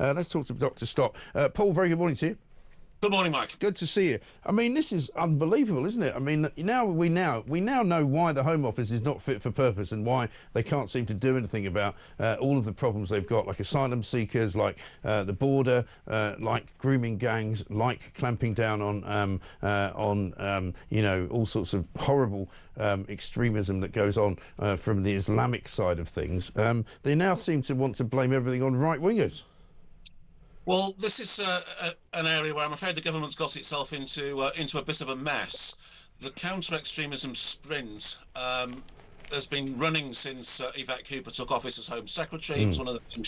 Let's talk to Dr. Stott. Paul, very good morning to you. Good morning, Mike. Good to see you. I mean, this is unbelievable, isn't it? I mean, we now know why the Home Office is not fit for purpose and why they can't seem to do anything about all of the problems they've got, like asylum seekers, like the border, like grooming gangs, like clamping down on all sorts of horrible extremism that goes on from the Islamic side of things. They now seem to want to blame everything on right-wingers. Well, this is an area where I'm afraid the government's got itself into a bit of a mess. The counter-extremism sprint has been running since Yvette Cooper took office as Home Secretary. It was one of the things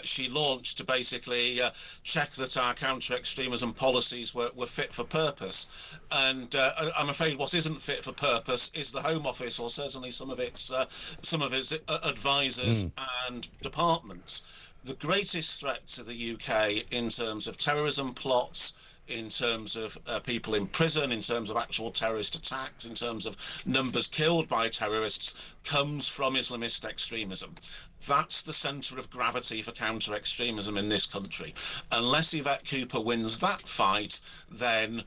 she launched to basically check that our counter-extremism policies were fit for purpose. And I'm afraid what isn't fit for purpose is the Home Office, or certainly some of its advisors and departments. The greatest threat to the UK in terms of terrorism plots, in terms of people in prison, in terms of actual terrorist attacks, in terms of numbers killed by terrorists, comes from Islamist extremism. That's the centre of gravity for counter-extremism in this country. Unless Yvette Cooper wins that fight, then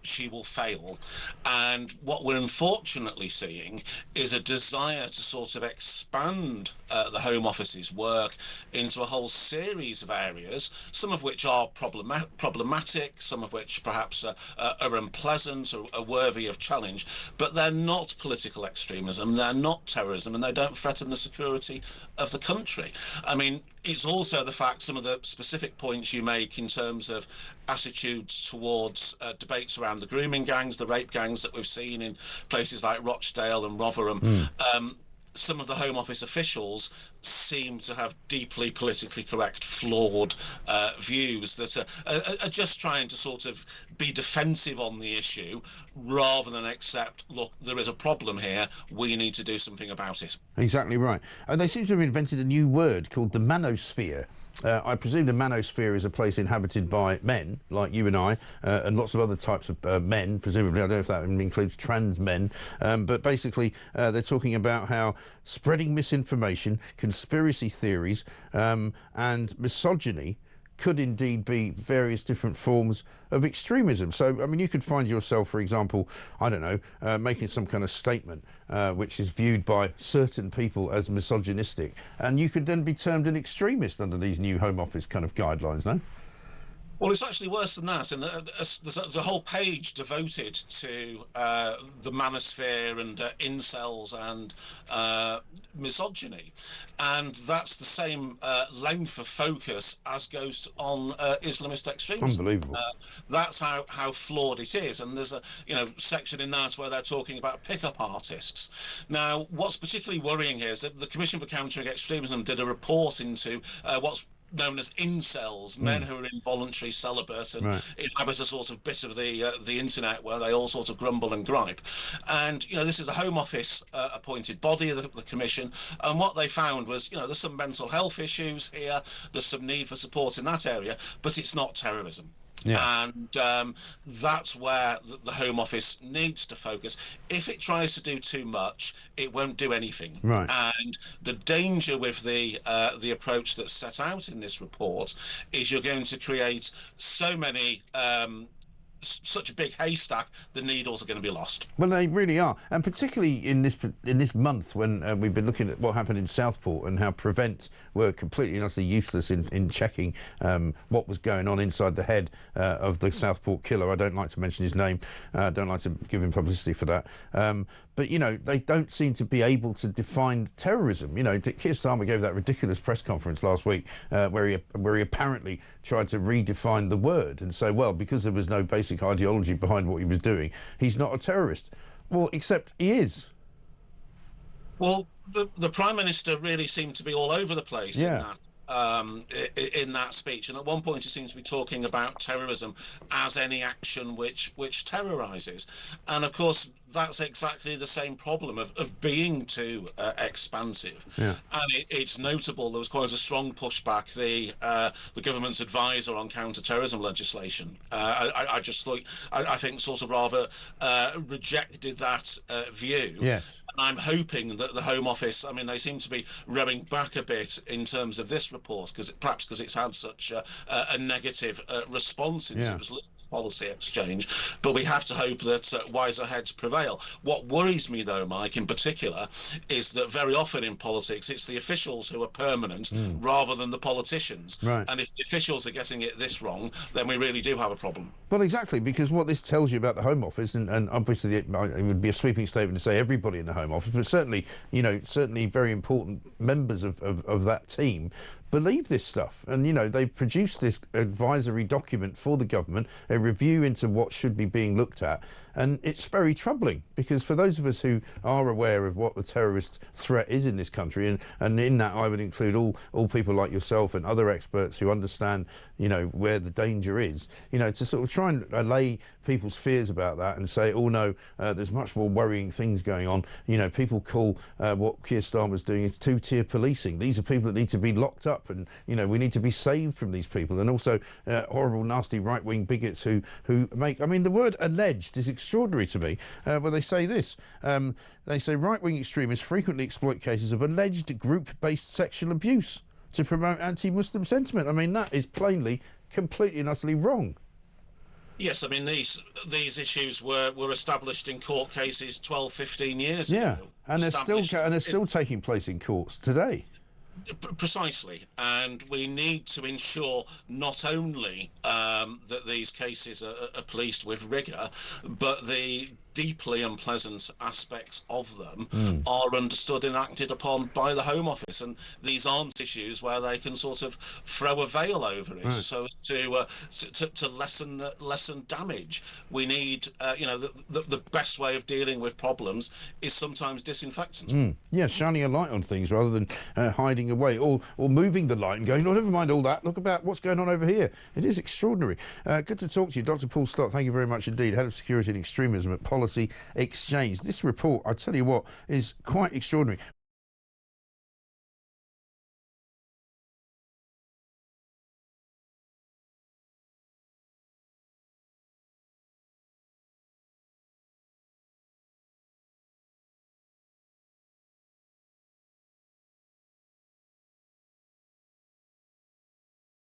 she will fail. And what we're unfortunately seeing is a desire to sort of expand the Home Office's work into a whole series of areas, some of which are problematic, some of which perhaps are unpleasant or are worthy of challenge, but they're not political extremism, they're not terrorism, and they don't threaten the security of the country. I mean, it's also the fact, some of the specific points you make in terms of attitudes towards debates around the grooming gangs, the rape gangs that we've seen in places like Rochdale and Rotherham. Some of the Home Office officials seem to have deeply politically correct, flawed views that are just trying to sort of be defensive on the issue rather than accept, look, there is a problem here, we need to do something about it. Exactly right. And they seem to have invented a new word called the manosphere. I presume the manosphere is a place inhabited by men, like you and I, and lots of other types of men, presumably. I don't know if that includes trans men. But basically, they're talking about how spreading misinformation, conspiracy theories, and misogyny could indeed be various different forms of extremism. So, I mean, you could find yourself, for example, I don't know, making some kind of statement which is viewed by certain people as misogynistic, and you could then be termed an extremist under these new Home Office kind of guidelines, no? Well, it's actually worse than that, and there's a whole page devoted to the manosphere and incels and misogyny, and that's the same length of focus as goes on Islamist extremism. Unbelievable. That's how flawed it is, and there's a section in that where they're talking about pickup artists. Now, what's particularly worrying here is that the Commission for Countering Extremism did a report into what's known as incels, men who are involuntary celibate and inhabit a sort of bit of the internet where they all sort of grumble and gripe. And this is a Home Office appointed body, the Commission, and what they found was there's some mental health issues here, there's some need for support in that area, but it's not terrorism. Yeah. And that's where the Home Office needs to focus. If it tries to do too much, it won't do anything. Right. And the danger with the approach that's set out in this report is you're going to create so many such a big haystack, the needles are going to be lost. Well, they really are, and particularly in this month when we've been looking at what happened in Southport and how Prevent were completely and utterly useless in checking what was going on inside the head of the Southport killer. I don't like to mention his name. I don't like to give him publicity for that. But, they don't seem to be able to define terrorism. Keir Starmer gave that ridiculous press conference last week where he apparently tried to redefine the word and say, well, because there was no basic ideology behind what he was doing, he's not a terrorist. Well, except he is. Well, the Prime Minister really seemed to be all over the place in that speech, and at one point he seems to be talking about terrorism as any action which terrorizes, and of course that's exactly the same problem of being too expansive. And it's notable there was quite a strong pushback. The government's advisor on counter-terrorism legislation, I just thought, I think sort of rather rejected that view. Yes. I'm hoping that the Home Office, I mean, they seem to be rowing back a bit in terms of this report, perhaps because it's had such a negative response since it was policy exchange, but we have to hope that wiser heads prevail. What worries me, though, Mike, in particular, is that very often in politics it's the officials who are permanent rather than the politicians. Right. And if the officials are getting it this wrong, then we really do have a problem. Well, exactly, because what this tells you about the Home Office, and obviously it would be a sweeping statement to say everybody in the Home Office, but certainly, you know, certainly very important members of that team believe this stuff. And, you know, they've produced this advisory document for the government, a review into what should be being looked at. And it's very troubling, because for those of us who are aware of what the terrorist threat is in this country, and in that I would include all people like yourself and other experts who understand, you know, where the danger is, you know, to sort of try and allay people's fears about that and say, oh no, there's much more worrying things going on. You know, people call what Keir Starmer's doing is two-tier policing. These are people that need to be locked up, and, you know, we need to be saved from these people. And also horrible, nasty right-wing bigots who make, I mean, the word alleged is extraordinary to me, where they say this. They say right-wing extremists frequently exploit cases of alleged group-based sexual abuse to promote anti-Muslim sentiment. I mean, that is plainly, completely and utterly wrong. Yes, I mean, these issues were established in court cases 12, 15 years ago. Yeah, and they're still taking place in courts today. Precisely, and we need to ensure not only that these cases are policed with rigour, but the deeply unpleasant aspects of them are understood and acted upon by the Home Office, and these aren't issues where they can sort of throw a veil over it, so to lessen damage. We need, you know, the best way of dealing with problems is sometimes disinfectant. Yeah, shining a light on things rather than hiding away, or moving the light and going, oh, never mind all that, look about what's going on over here. It is extraordinary. Good to talk to you, Dr. Paul Stott. Thank you very much indeed, Head of Security and Extremism at Policy Exchange. This report, I tell you what, is quite extraordinary.